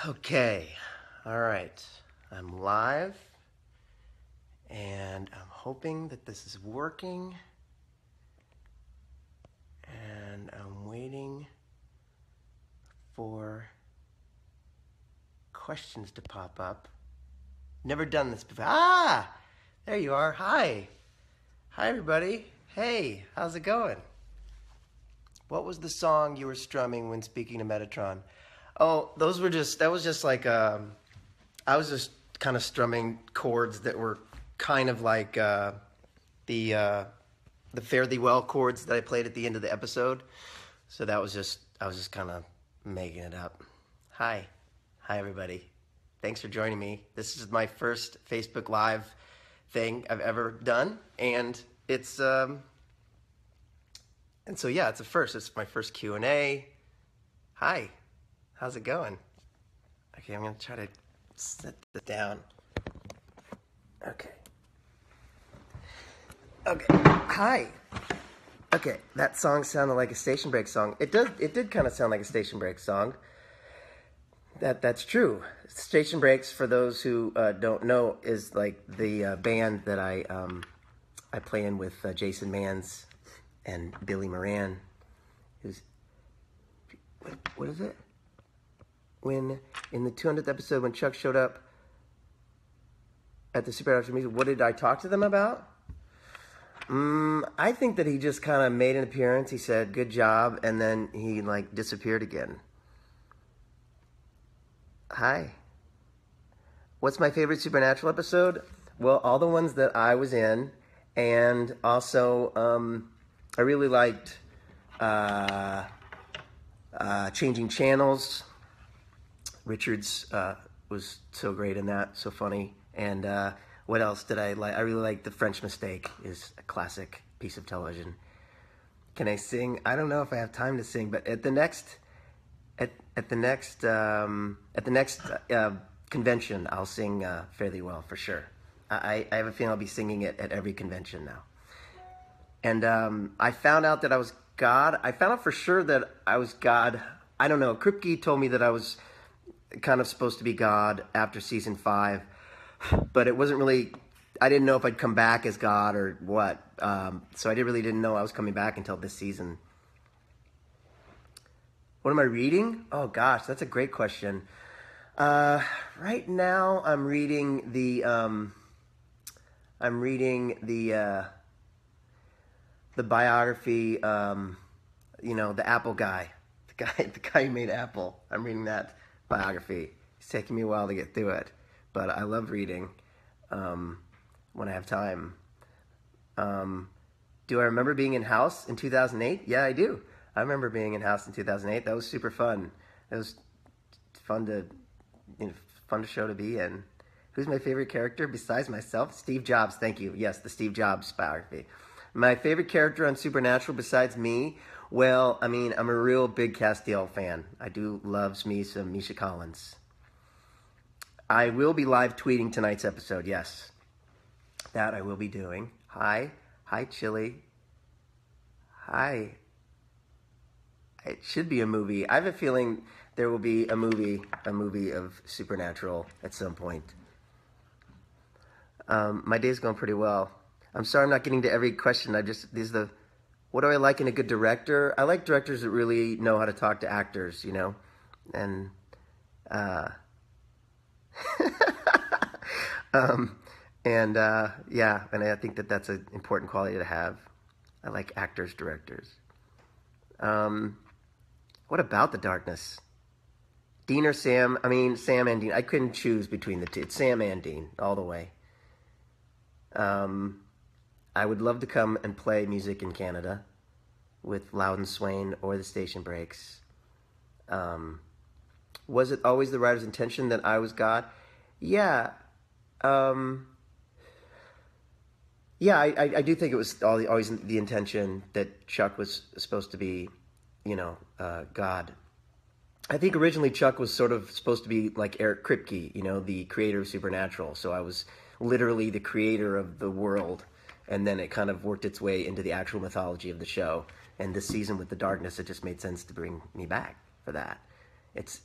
Okay, all right. I'm live, and I'm hoping that this is working, and I'm waiting for questions to pop up. Never done this before. Ah, there you are. Hi. Hi, everybody. Hey, how's it going? What was the song you were strumming when speaking to Metatron? Oh, that was just like, I was just kind of strumming chords that were kind of like the Fare Thee Well chords that I played at the end of the episode. So I was just kind of making it up. Hi everybody. Thanks for joining me. This is my first Facebook Live thing I've ever done, and it's so yeah, it's a first. It's my first Q&A. Hi, how's it going? Okay, I'm gonna try to set this down. Okay. Hi. Okay, that song sounded like a Station Break song. It did kind of sound like a Station Break song. That's true. Station Breaks, for those who don't know, is like the band that I play in with Jason Manns and Billy Moran. Who's what is it? When in the 200th episode, when Chuck showed up at the Supernatural Music, what did I talk to them about? I think that he just kind of made an appearance. He said, "Good job," and then he like disappeared again. Hi. What's my favorite Supernatural episode? Well, all the ones that I was in, and also I really liked Changing Channels. Richards was so great in that, so funny. And what else did I like? I really like The French Mistake. Is a classic piece of television. Can I sing? I don't know if I have time to sing, but at the next convention, I'll sing Fare Thee Well for sure. I have a feeling I'll be singing it at every convention now. And I found out that I was God. I found out for sure that I was God. I don't know. Kripke told me that I was kind of supposed to be God after season 5, but it wasn't really. I didn't know if I'd come back as God or what. So I really didn't know I was coming back until this season. What am I reading? Oh gosh, that's a great question. Right now, I'm reading the biography. The Apple guy, the guy who made Apple. I'm reading that biography. It's taking me a while to get through it, but I love reading when I have time. Do I remember being in House in 2008? Yeah, I do. I remember being in House in 2008. That was super fun. It was fun to show to be in. Who's my favorite character besides myself? Steve Jobs. Thank you. Yes, the Steve Jobs biography. My favorite character on Supernatural besides me? Well, I mean, I'm a real big Castiel fan. I do love me some Misha Collins. I will be live tweeting tonight's episode. Yes, that I will be doing. Hi, Chili. Hi. It should be a movie. I have a feeling there will be a movie of Supernatural at some point. My day's going pretty well. I'm sorry I'm not getting to every question. What do I like in a good director? I like directors that really know how to talk to actors, and yeah, and I think that that's an important quality to have. I like actors, directors. What about The Darkness? Dean or Sam? I mean, Sam and Dean. I couldn't choose between the two. It's Sam and Dean, all the way. I would love to come and play music in Canada with Loudon Swain or the Station Breaks. Was it always the writer's intention that I was God? Yeah. Yeah, I do think it was always the intention that Chuck was supposed to be, God. I think originally Chuck was sort of supposed to be like Eric Kripke, the creator of Supernatural. So I was literally the creator of the world, and then it kind of worked its way into the actual mythology of the show. And this season with The Darkness, it just made sense to bring me back for that. It's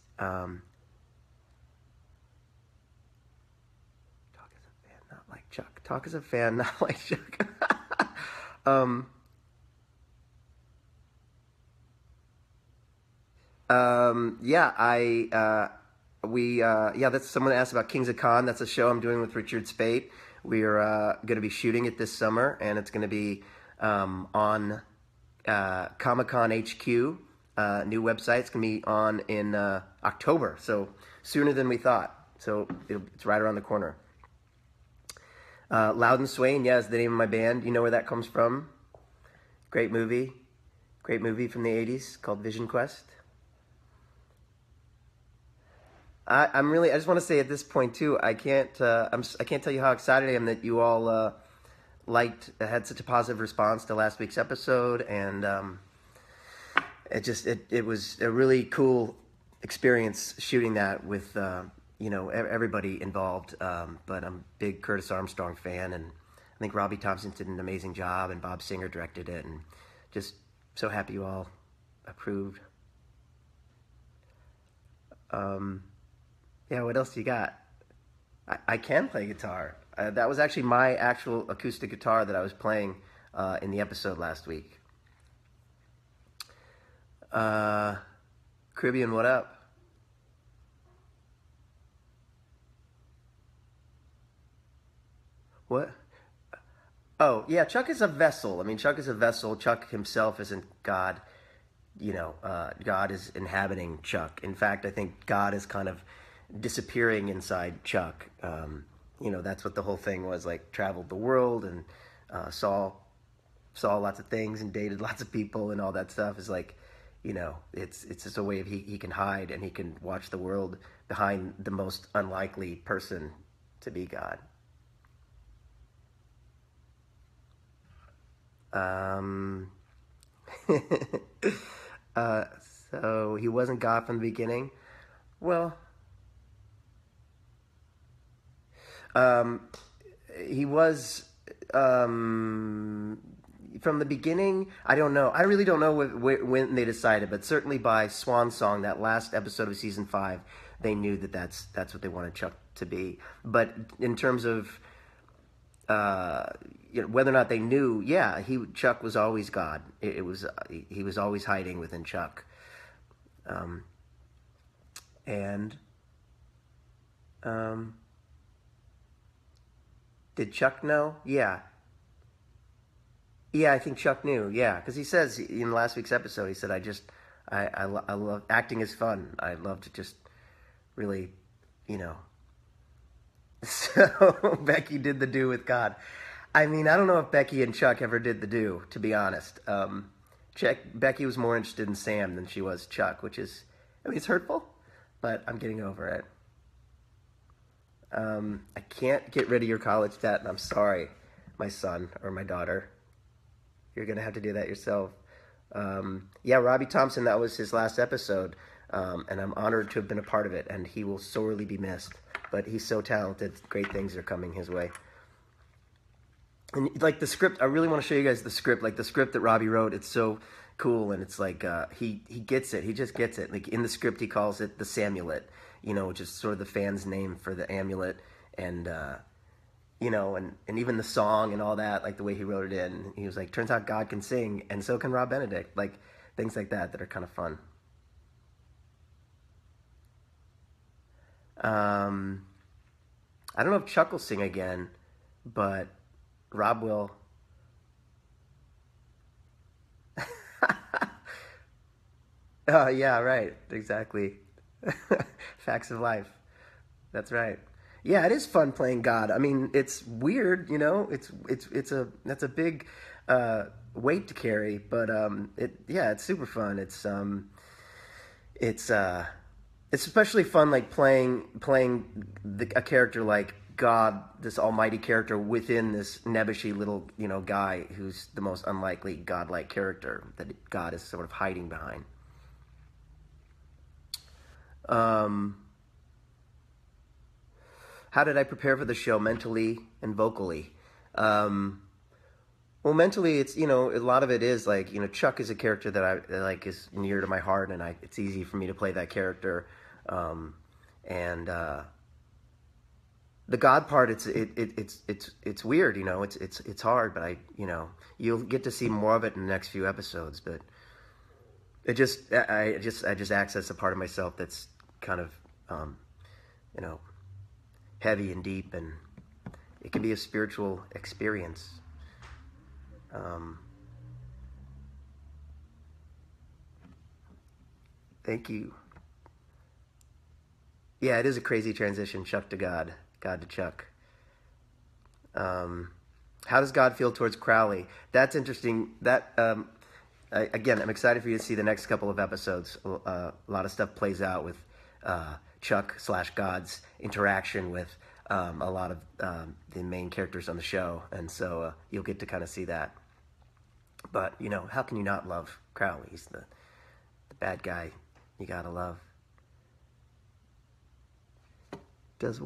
Talk as a fan, not like Chuck. um, yeah, that's someone asked about Kings of Con. That's a show I'm doing with Richard Speight. We are going to be shooting it this summer, and it's going to be on Comic-Con HQ. New website. It's going to be on in October, so sooner than we thought. So it's right around the corner. Loud and Swain, yeah, is the name of my band. You know where that comes from? Great movie from the 80s called Vision Quest. I just want to say at this point too, I can't tell you how excited I am that you all had such a positive response to last week's episode, and it was a really cool experience shooting that with everybody involved. But I'm a big Curtis Armstrong fan, and I think Robbie Thompson did an amazing job, and Bob Singer directed it, and just so happy you all approved. Yeah, what else do you got? I can play guitar. That was actually my actual acoustic guitar that I was playing in the episode last week. Caribbean, what up? What? Oh, yeah, Chuck is a vessel. I mean, Chuck is a vessel. Chuck himself isn't God. God is inhabiting Chuck. In fact, I think God is kind of disappearing inside Chuck. That's what the whole thing was, like, traveled the world and saw lots of things and dated lots of people and all that stuff. Is like, it's just a way of he can hide, and he can watch the world behind the most unlikely person to be God. So he wasn't God from the beginning. Well, he was from the beginning. I don't know. I really don't know when they decided, but certainly by Swan Song, that last episode of season 5, they knew that's what they wanted Chuck to be. But in terms of whether or not they knew, yeah, Chuck was always God. He was always hiding within Chuck. Did Chuck know? Yeah. Yeah, I think Chuck knew. Yeah, because he says in last week's episode, he said, I love acting is fun. I love to just really, So Becky did the do with God. I mean, I don't know if Becky and Chuck ever did the do, to be honest. Becky was more interested in Sam than she was Chuck, which is, it's hurtful, but I'm getting over it. I can't get rid of your college debt, and I'm sorry, my son or my daughter. You're going to have to do that yourself. Yeah, Robbie Thompson, that was his last episode, and I'm honored to have been a part of it, and he will sorely be missed. But he's so talented. Great things are coming his way. And like the script, I really want to show you guys the script. Like the script that Robbie wrote, it's so cool, and it's like he gets it. He just gets it. Like in the script, he calls it the Samulet, which is sort of the fan's name for the amulet, and and even the song and all that, like the way he wrote it in. He was like, turns out God can sing, and so can Rob Benedict. Like things like that are kind of fun. I don't know if Chuck will sing again, but Rob will. Oh, yeah, right. Exactly. Facts of life. That's right. Yeah, it is fun playing God. I mean, it's weird, that's a big weight to carry, but it's super fun. It's especially fun, like playing a character like God, this almighty character within this nebbishy little, guy who's the most unlikely godlike character that God is sort of hiding behind. How did I prepare for the show mentally and vocally? Well, mentally, it's, a lot of it is like, Chuck is a character that I like is near to my heart, and it's easy for me to play that character. the God part, it's weird, you know. It's hard, but you'll get to see more of it in the next few episodes. But I just access a part of myself that's kind of you know, heavy and deep, and it can be a spiritual experience. Thank you. Yeah, it is a crazy transition, Chuck to God, God to Chuck. How does God feel towards Crowley? That's interesting. Again, I'm excited for you to see the next couple of episodes. A lot of stuff plays out with Chuck / God's interaction with a lot of the main characters on the show, and so you'll get to kind of see that. But how can you not love Crowley? He's the bad guy you gotta love. Does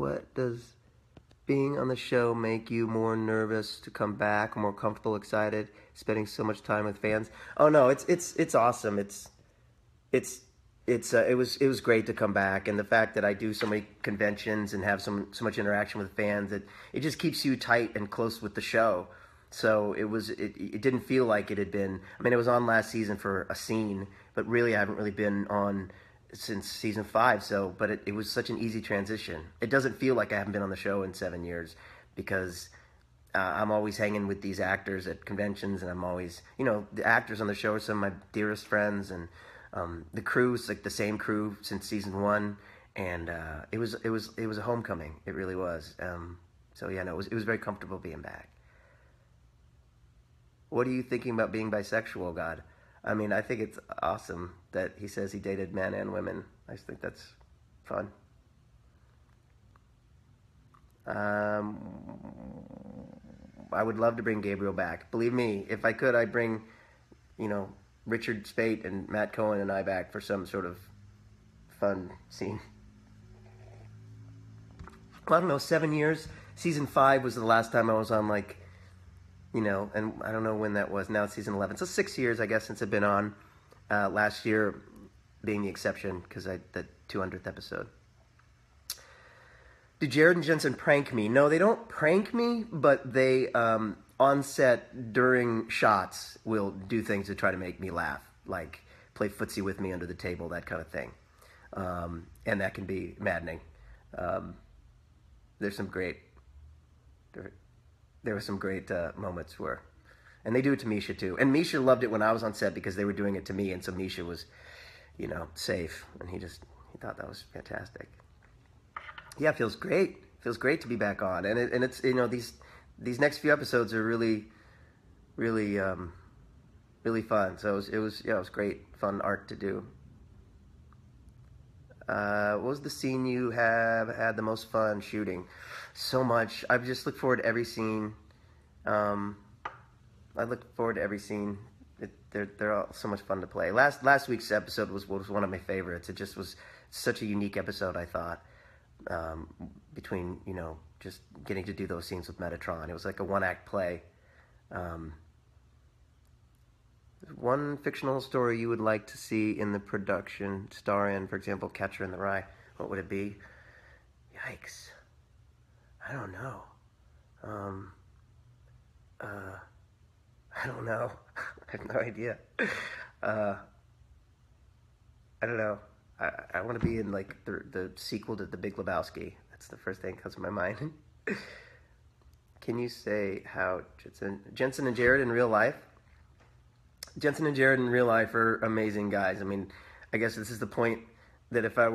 being on the show make you more nervous to come back, more comfortable, excited, spending so much time with fans? Oh no, it's awesome. It was great to come back, and the fact that I do so many conventions and have so much interaction with fans, it just keeps you tight and close with the show. So it didn't feel like it had been. I mean, it was on last season for a scene, but really I haven't really been on since season 5. So, but it was such an easy transition. It doesn't feel like I haven't been on the show in 7 years, because I'm always hanging with these actors at conventions, and I'm always, the actors on the show are some of my dearest friends, and the crew's like the same crew since season 1, and it was a homecoming. It really was. So yeah, no, it was very comfortable being back. What are you thinking about being bisexual, God? I mean, I think it's awesome that he says he dated men and women. I just think that's fun. I would love to bring Gabriel back. Believe me, if I could, I'd bring, Richard Speight and Matt Cohen and I back for some sort of fun scene. Well, I don't know, 7 years. Season 5 was the last time I was on, and I don't know when that was. Now it's season 11. So 6 years, I guess, since I've been on. Last year being the exception, because the 200th episode. Do Jared and Jensen prank me? No, they don't prank me, but they, on set, during shots, will do things to try to make me laugh. Like play footsie with me under the table, that kind of thing. And that can be maddening. There's some great... There were some great moments where, and they do it to Misha too. And Misha loved it when I was on set because they were doing it to me, and so Misha was, safe, and he thought that was fantastic. Yeah, it feels great. It feels great to be back on, and it's these next few episodes are really, really, really fun. So it was great, fun art to do. What was the scene you have had the most fun shooting? So much. I've just looked forward to every scene. I look forward to every scene. They're all so much fun to play. Last week's episode was one of my favorites. It just was such a unique episode, I thought. Between just getting to do those scenes with Metatron, it was like a one-act play. One fictional story you would like to see in the production star in, for example, Catcher in the Rye. What would it be? Yikes. I don't know. I don't know. I have no idea. I don't know. I want to be in the sequel to The Big Lebowski. That's the first thing that comes to my mind. Can you say how Jensen and Jared in real life? Jensen and Jared in real life are amazing guys. I mean, I guess this is the point that if they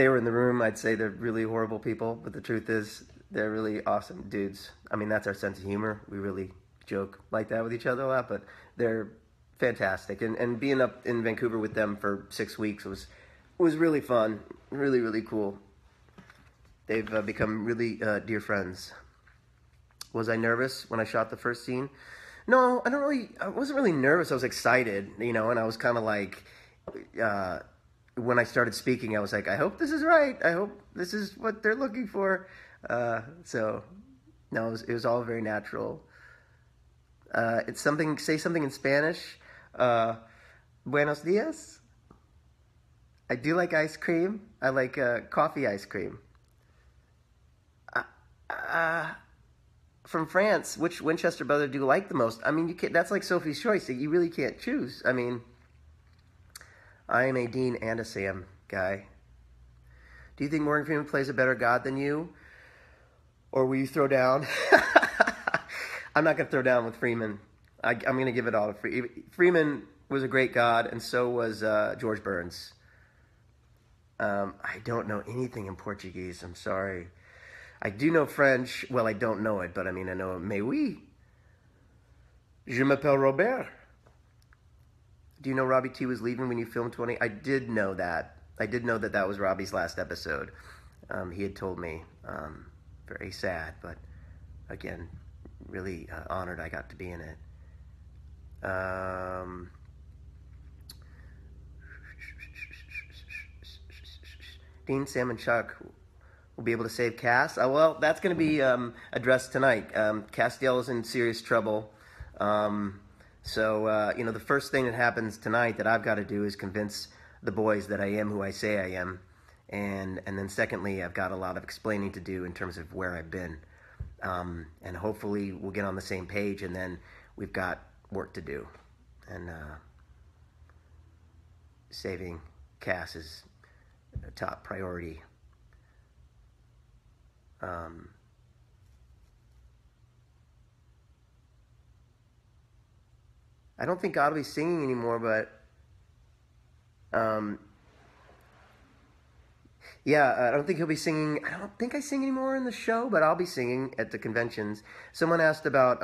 were in the room, I'd say they're really horrible people. But the truth is, they're really awesome dudes. I mean, that's our sense of humor. We really joke like that with each other a lot, but they're fantastic. And being up in Vancouver with them for 6 weeks was really fun. Really, really cool. They've become really dear friends. Was I nervous when I shot the first scene? No, I wasn't really nervous. I was excited, and I was kind of like, when I started speaking, I was like, I hope this is right. I hope this is what they're looking for. So, no, it was all very natural. Say something in Spanish. Buenos dias. I do like ice cream. I like coffee ice cream. from France, which Winchester brother do you like the most? I mean, you can't, that's like Sophie's Choice. You really can't choose. I mean, I am a Dean and a Sam guy. Do you think Morgan Freeman plays a better God than you? Or will you throw down? I'm not going to throw down with Freeman. I'm going to give it all to Freeman. Freeman was a great God, and so was George Burns. I don't know anything in Portuguese. I'm sorry. I do know French. Well, I don't know it, but I mean, I know mais oui. Je m'appelle Robert. Do you know Robbie T was leaving when you filmed 20? I did know that. I did know that that was Robbie's last episode. He had told me. Very sad, but again, really honored I got to be in it. Dean, Sam, and Chuck will be able to save Cass. Well, that's going to be addressed tonight. Castiel is in serious trouble. So, you know, the first thing that happens tonight that I've got to do is convince the boys that I am who I say I am. And then secondly, I've got a lot of explaining to do in terms of where I've been. And hopefully we'll get on the same page, and then we've got work to do. And saving Cass is a top priority. I don't think God will be singing anymore, but yeah, I don't think he'll be singing. I don't think I sing anymore in the show, but I'll be singing at the conventions. Someone asked about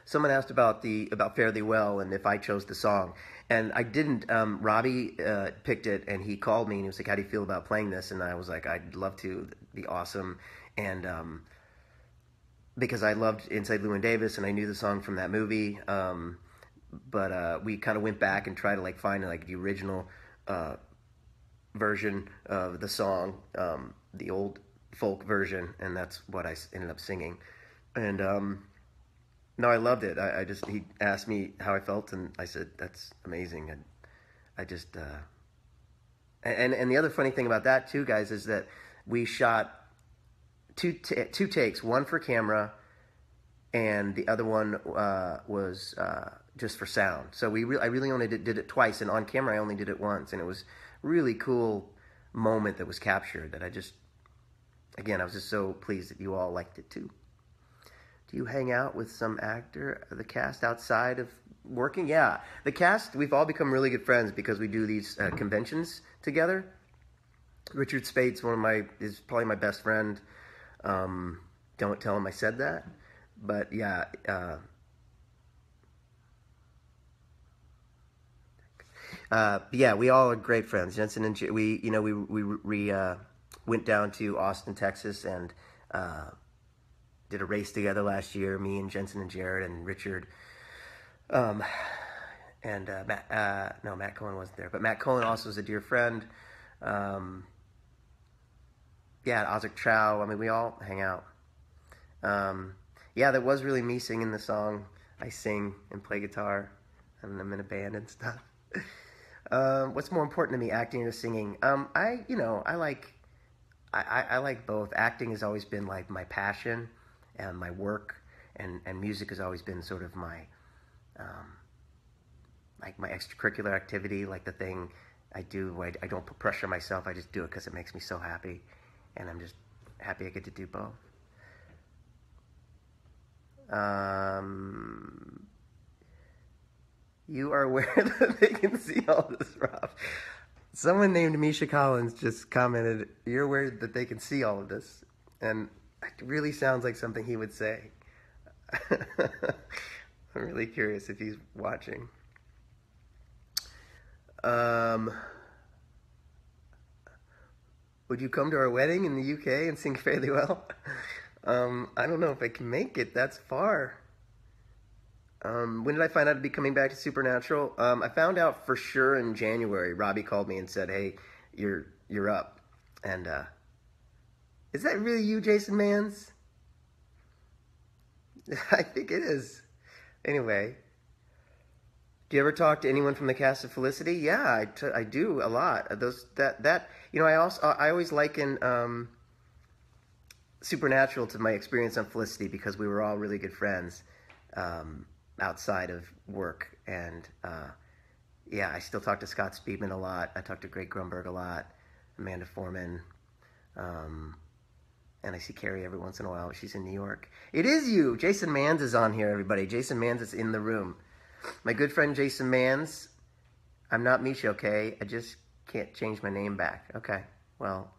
Fare Thee Well and if I chose the song, and I didn't. Robbie picked it, and he called me and he was like, "How do you feel about playing this?" And I was like, "I'd love to. It'd be awesome." And because I loved Inside Llewyn Davis and I knew the song from that movie, but we kind of went back and tried to like find like the original version of the song, the old folk version, and that's what I ended up singing. And no, I loved it. He asked me how I felt, and I said that's amazing. And I just and the other funny thing about that too, guys, is that we shot two takes, one for camera, and the other one was just for sound. So I really only did it twice, and on camera I only did it once, and it was really cool moment that was captured that I was just so pleased that you all liked it too. Do you hang out with some actor, the cast outside of working? Yeah, the cast, we've all become really good friends because we do these conventions together. Richard Spate's is probably my best friend. Don't tell him I said that, but yeah, yeah, we all are great friends. Jensen and we went down to Austin, Texas, and did a race together last year. Me and Jensen and Jared and Richard, and Matt Cohen wasn't there, but Matt Cohen also is a dear friend. Yeah, Ozzy Chow. I mean, we all hang out. Yeah, that was really me singing the song. I sing and play guitar, and I'm in a band and stuff. What's more important to me, acting or singing? I like both. Acting has always been like my passion and my work, and music has always been sort of my like my extracurricular activity, like the thing I do. I don't put pressure on myself. I just do it because it makes me so happy, and I'm just happy I get to do both. You are aware that they can see all this, Rob. Someone named Misha Collins just commented, "You're aware that they can see all of this," and it really sounds like something he would say. I'm really curious if he's watching. Would you come to our wedding in the UK and sing Fare Thee Well? I don't know if I can make it. That's far. When did I find out to be coming back to Supernatural? I found out for sure in January. Robbie called me and said, "Hey, you're up." And is that really you, Jason Mans? I think it is. Anyway, do you ever talk to anyone from the cast of Felicity? Yeah, I do a lot. I always liken supernatural to my experience on Felicity because we were all really good friends outside of work. And yeah, I still talk to Scott Speedman a lot. I talk to Greg Grunberg a lot, Amanda Foreman. And I see Carrie every once in a while. She's in New York. It is you! Jason Manns is on here, everybody. Jason Manns is in the room. My good friend Jason Manns. I'm not Misha, okay? I just can't change my name back. Okay, well.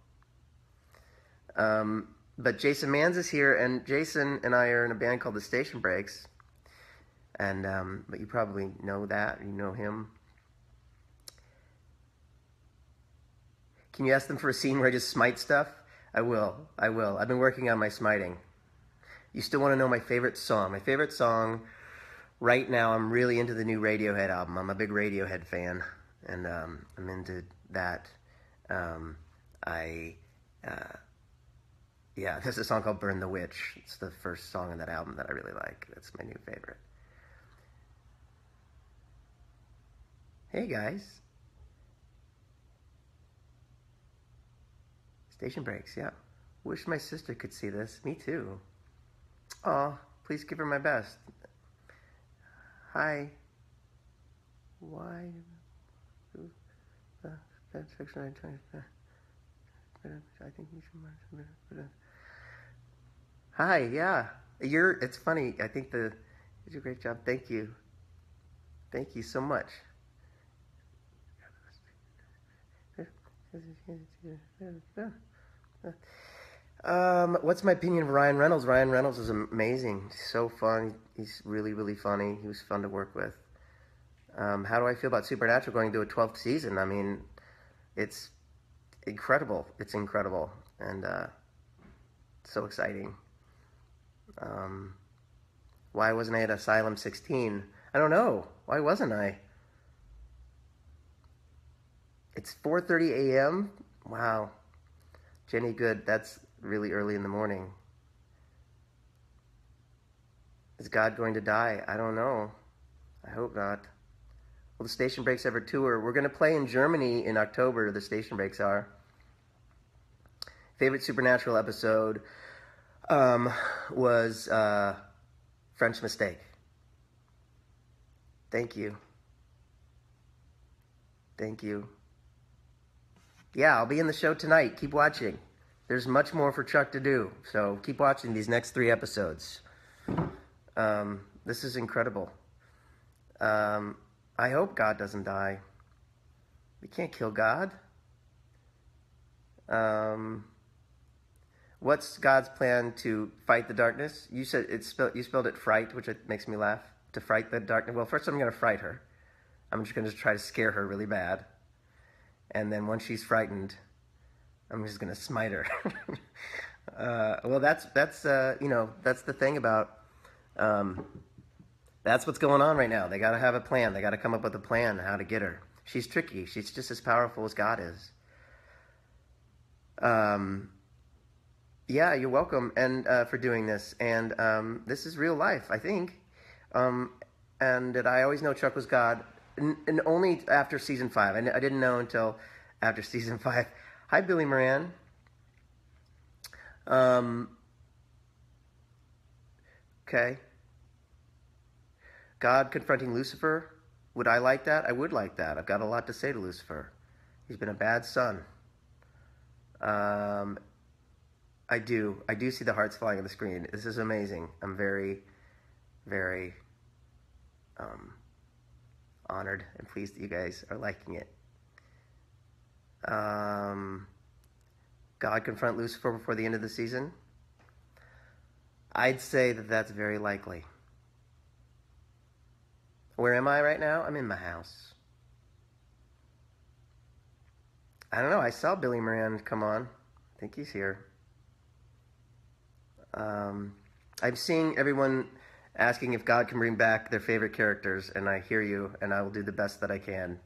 But Jason Manns is here, and Jason and I are in a band called the Station Breaks. And, but you probably know that. You know him. Can you ask them for a scene where I just smite stuff? I will. I've been working on my smiting. You still want to know my favorite song? My favorite song right now, I'm really into the new Radiohead album. I'm a big Radiohead fan, and I'm into that. Yeah, there's a song called Burn the Witch. It's the first song on that album that I really like. That's my new favorite. Hey, guys. Station Breaks, yeah. Wish my sister could see this. Me too. Aw, please give her my best. Hi. Why? That's section I think you should. Hi, yeah. It's funny. I think you did a great job. Thank you. Thank you so much. What's my opinion of Ryan Reynolds? Ryan Reynolds is amazing. He's so fun. He's really, really funny. He was fun to work with. How do I feel about Supernatural going to a 12th season? I mean, it's incredible. It's incredible. And so exciting. Why wasn't I at Asylum 16? I don't know. Why wasn't I? It's 4:30 a.m.? Wow. Jenny Good, that's really early in the morning. Is God going to die? I don't know. I hope not. Will the Station Breaks ever tour? We're going to play in Germany in October, the Station Breaks are. Favorite Supernatural episode was French Mistake. Thank you. Thank you. Yeah, I'll be in the show tonight. Keep watching. There's much more for Chuck to do, so keep watching these next 3 episodes. This is incredible. I hope God doesn't die. We can't kill God. What's God's plan to fight the darkness? You said you spelled it fright, which makes me laugh. To fright the darkness. Well, first I'm going to fright her. I'm just going to try to scare her really bad. And then once she's frightened, I'm just going to smite her. Well, that's the thing about, that's what's going on right now. They got to have a plan. They got to come up with a plan how to get her. She's tricky. She's just as powerful as God is. Yeah, you're welcome and for doing this. And this is real life, I think. And that I always know Chuck was God. And only after season 5. I didn't know until after season 5. Hi, Billy Moran. Okay. God confronting Lucifer. Would I like that? I would like that. I've got a lot to say to Lucifer. He's been a bad son. I do. I do see the hearts flying on the screen. This is amazing. I'm very, very honored and pleased that you guys are liking it. God confront Lucifer before the end of the season? I'd say that that's very likely. Where am I right now? I'm in my house. I don't know. I saw Billy Moran come on. I think he's here. I'm seeing everyone asking if God can bring back their favorite characters, and I hear you, and I will do the best that I can.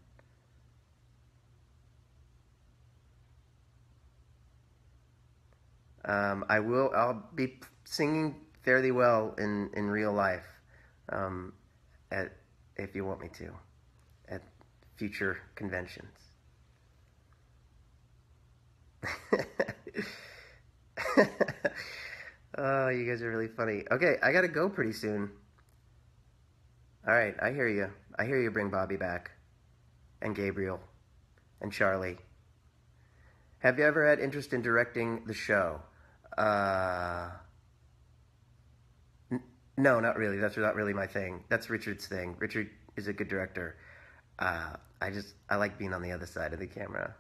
I'll be singing fairly well in real life, if you want me to, at future conventions. you guys are really funny. Okay, I gotta go pretty soon. All right, I hear you. I hear you bring Bobby back. And Gabriel. And Charlie. Have you ever had interest in directing the show? No, not really. That's not really my thing. That's Richard's thing. Richard is a good director. I like being on the other side of the camera.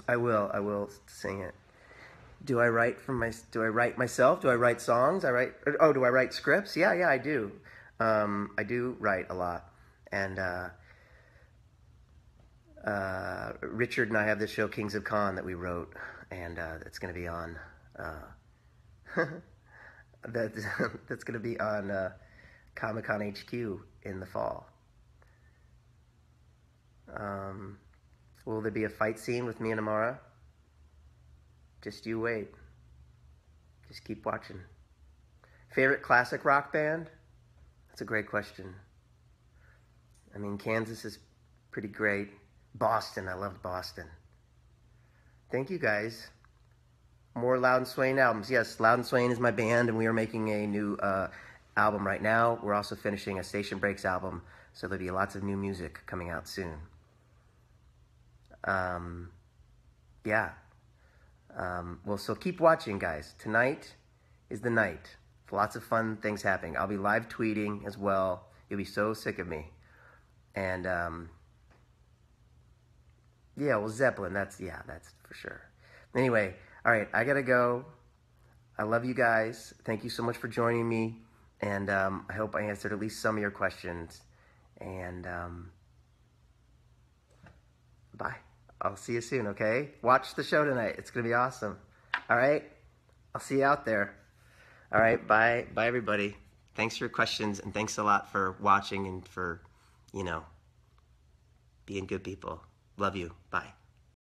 I will sing it. Do I write myself? Do I write songs? Do I write scripts? Yeah, I do. I do write a lot. And Richard and I have this show, Kings of Con, that we wrote, and it's going to be on that's going to be on Comic-Con HQ in the fall. Will there be a fight scene with me and Amara? Just you wait. Just keep watching. Favorite classic rock band? That's a great question. I mean, Kansas is pretty great. Boston, I loved Boston. Thank you, guys. More Loud and Swain albums. Yes, Loud and Swain is my band, and we are making a new album right now. We're also finishing a Station Breaks album, so there'll be lots of new music coming out soon. Yeah. Well, so keep watching, guys. Tonight is the night. Lots of fun things happening. I'll be live tweeting as well. You'll be so sick of me. And, yeah, well, Zeppelin, that's for sure. Anyway, all right, I gotta go. I love you guys. Thank you so much for joining me. And I hope I answered at least some of your questions. And bye. I'll see you soon, okay? Watch the show tonight. It's going to be awesome. All right? I'll see you out there. All right, bye. Bye, everybody. Thanks for your questions, and thanks a lot for watching and for, being good people. Love you. Bye.